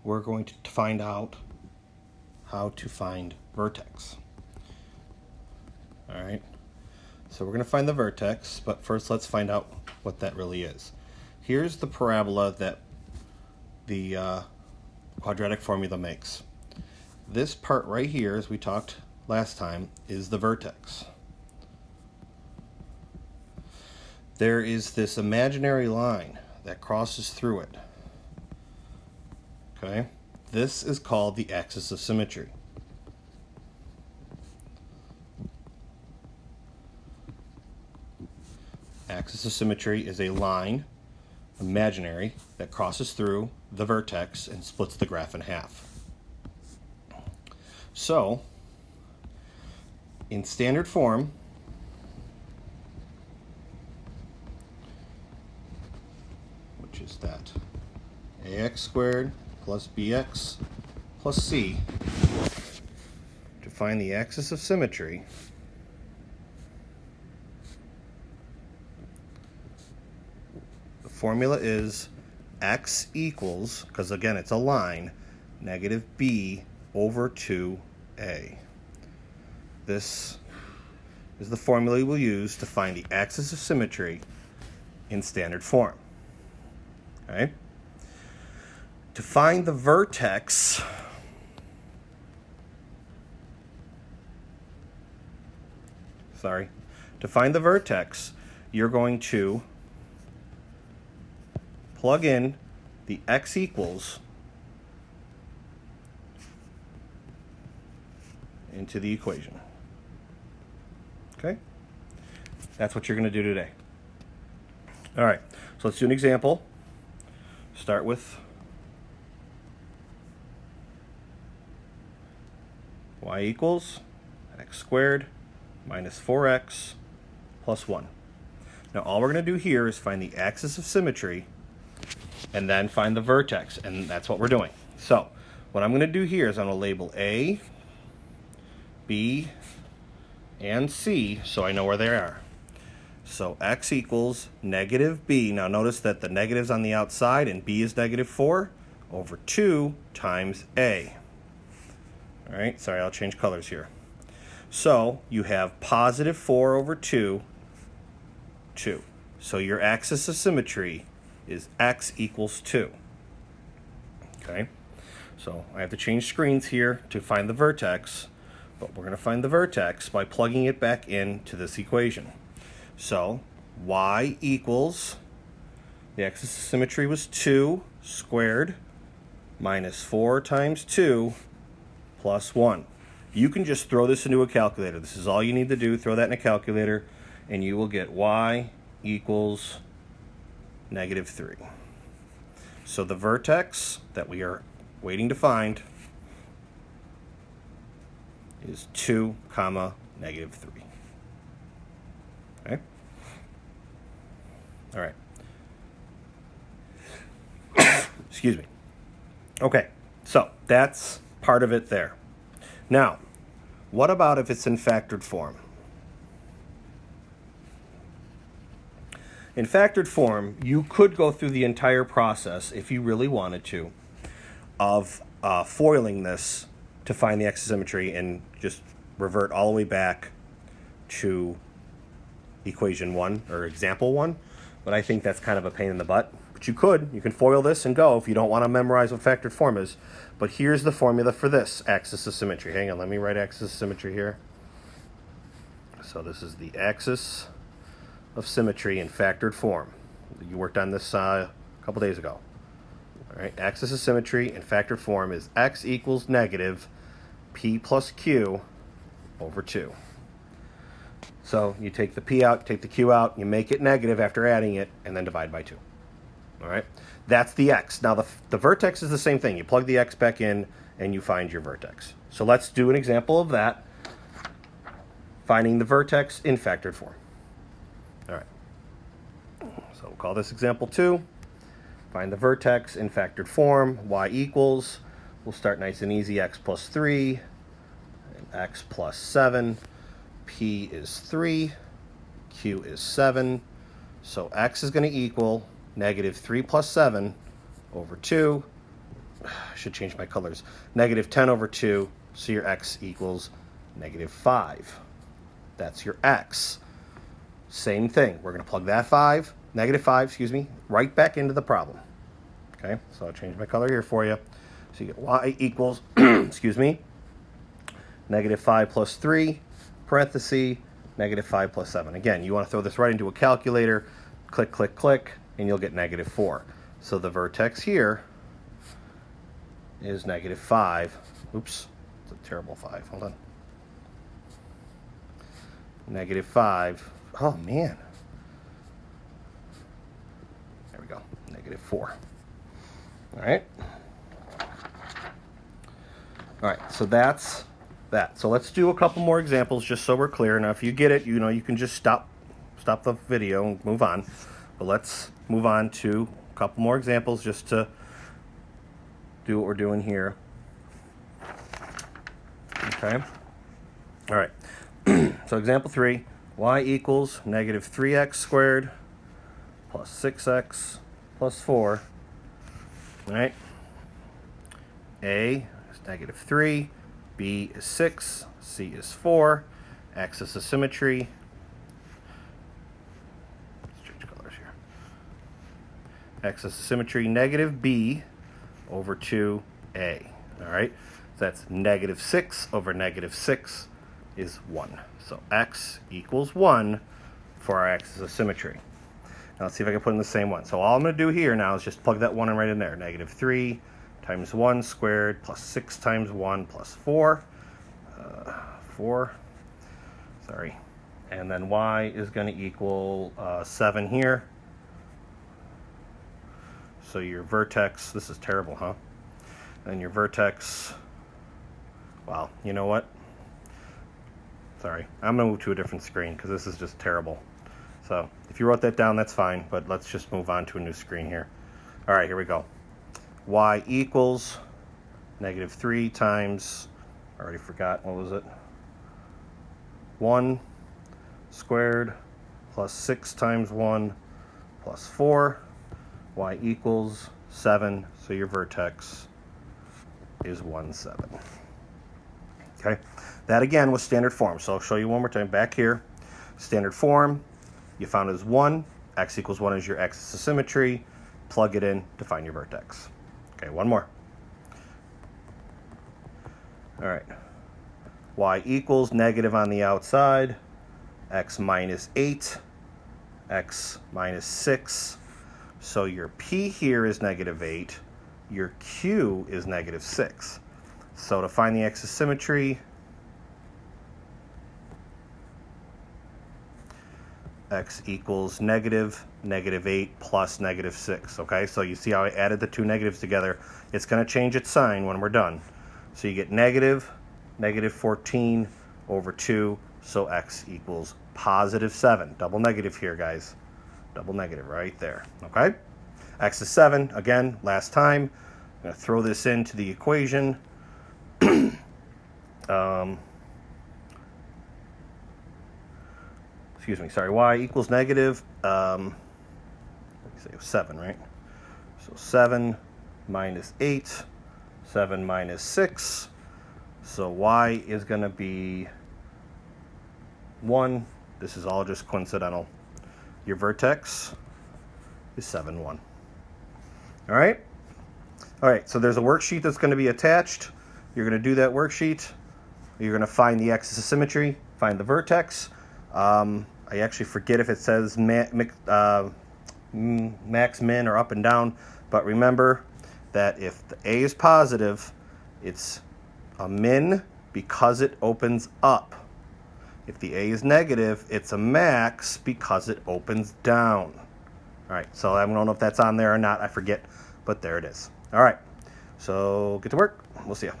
we're going to find out how to find vertex. All right, so we're going to find the vertex, but first let's find out what that really is. Here's the parabola that the quadratic formula makes. This part right here, as we talked last time, is the vertex. There is this imaginary line that crosses through it. Okay? This is called the axis of symmetry. Axis of symmetry is a line, imaginary, that crosses through the vertex and splits the graph in half. So, in standard form, which is that ax squared plus bx plus c, to find the axis of symmetry, the formula is x equals, because again it's a line, negative b over 2a. This is the formula we will use to find the axis of symmetry in standard form. Okay? To find the vertex, you're going to plug in the x equals into the equation. Okay? That's what you're going to do today. All right, so let's do an example. Start with y equals x squared minus 4x plus 1. Now all we're going to do here is find the axis of symmetry and then find the vertex, and that's what we're doing. So what I'm going to do here is I'm going to label A, B, and C so I know where they are. So x equals negative b. Now notice that the negative's on the outside and b is negative 4 over 2 times a. All right, sorry, I'll change colors here. So you have positive 4 over 2, 2. So your axis of symmetry is x equals 2. Okay, so I have to change screens here to find the vertex, but we're going to find the vertex by plugging it back into this equation. So y equals, the axis of symmetry was 2 squared minus 4 times 2 plus 1. You can just throw this into a calculator. This is all you need to do. Throw that in a calculator and you will get y equals negative 3. So the vertex that we are waiting to find is 2 comma negative 3. Okay? All right. Excuse me. Okay, so that's part of it there. Now, what about if it's in factored form? In factored form, you could go through the entire process, if you really wanted to, of foiling this to find the axis of symmetry and just revert all the way back to equation 1 or example 1, but I think that's kind of a pain in the butt. But you can foil this and go if you don't want to memorize what factored form is. But here's the formula for this axis of symmetry. Hang on, let me write axis of symmetry here. So this is the axis of symmetry in factored form. You worked on this a couple days ago. All right, axis of symmetry in factored form is x equals negative p plus q over 2. So you take the p out, take the q out, you make it negative after adding it, and then divide by 2. All right, that's the x. Now the vertex is the same thing. You plug the x back in and you find your vertex. So let's do an example of that, finding the vertex in factored form. All right, so we'll call this example 2. Find the vertex in factored form. Y equals, we'll start nice and easy, x plus 3, and x plus 7. P is 3, Q is 7. So x is going to equal negative 3 plus 7 over 2. should change my colors. Negative 10 over 2, so your x equals negative 5. That's your x. Same thing. We're going to plug that negative 5, right back into the problem. Okay, so I'll change my color here for you. So you get y equals, negative 5 plus 3, parenthesis, negative 5 plus 7. Again, you want to throw this right into a calculator, click, click, click, and you'll get negative 4. So the vertex here is negative 5. Oops, it's a terrible 5. Hold on. Negative 5. Oh, man. There we go. Negative 4. All right. All right, so that's that. So let's do a couple more examples just so we're clear. Now, if you get it, you can just stop the video and move on. But let's move on to a couple more examples just to do what we're doing here. Okay. All right. So example 3, y equals negative 3x squared plus 6x plus 4. All right. A is negative 3, B is 6, C is 4, axis of symmetry. Let's change colors here. Axis of symmetry, negative B over 2A. All right. So that's negative 6 over negative 6 is 1. So x equals 1 for our axis of symmetry. Now let's see if I can put in the same one. So all I'm going to do here now is just plug that 1 in right in there. Negative 3 times 1 squared plus 6 times 1 plus 4. 4. Sorry. And then y is going to equal 7 here. So your vertex, this is terrible, huh? And your vertex, wow, you know what? Sorry, I'm going to move to a different screen because this is just terrible. So if you wrote that down, that's fine, but let's just move on to a new screen here. All right, here we go. Y equals negative 3 times, I already forgot, what was it? 1 squared plus 6 times 1 plus 4. Y equals 7, so your vertex is 1, 7. Okay, that again was standard form. So I'll show you one more time. Back here, standard form, you found is 1. X equals 1 is your axis of symmetry. Plug it in to find your vertex. Okay, one more. All right. Y equals negative on the outside. X minus 8. X minus 6. So your P here is negative 8. Your Q is negative 6. So to find the axis of symmetry, x equals negative 8 plus negative 6. Okay, so you see how I added the two negatives together. It's going to change its sign when we're done. So you get negative 14 over 2, so x equals positive 7. Double negative here, guys. Double negative right there. Okay, x is 7. Again, last time. I'm going to throw this into the equation. Excuse me, sorry, y equals negative, let me say 7, right? So 7 minus 8, 7 minus 6, so y is going to be 1. This is all just coincidental. Your vertex is 7, 1. All right? All right, so there's a worksheet that's going to be attached. You're going to do that worksheet. You're going to find the axis of symmetry, find the vertex. I actually forget if it says max, min, or up and down, but remember that if the A is positive, it's a min because it opens up. If the A is negative, it's a max because it opens down. All right, so I don't know if that's on there or not. I forget, but there it is. All right, so get to work. We'll see you.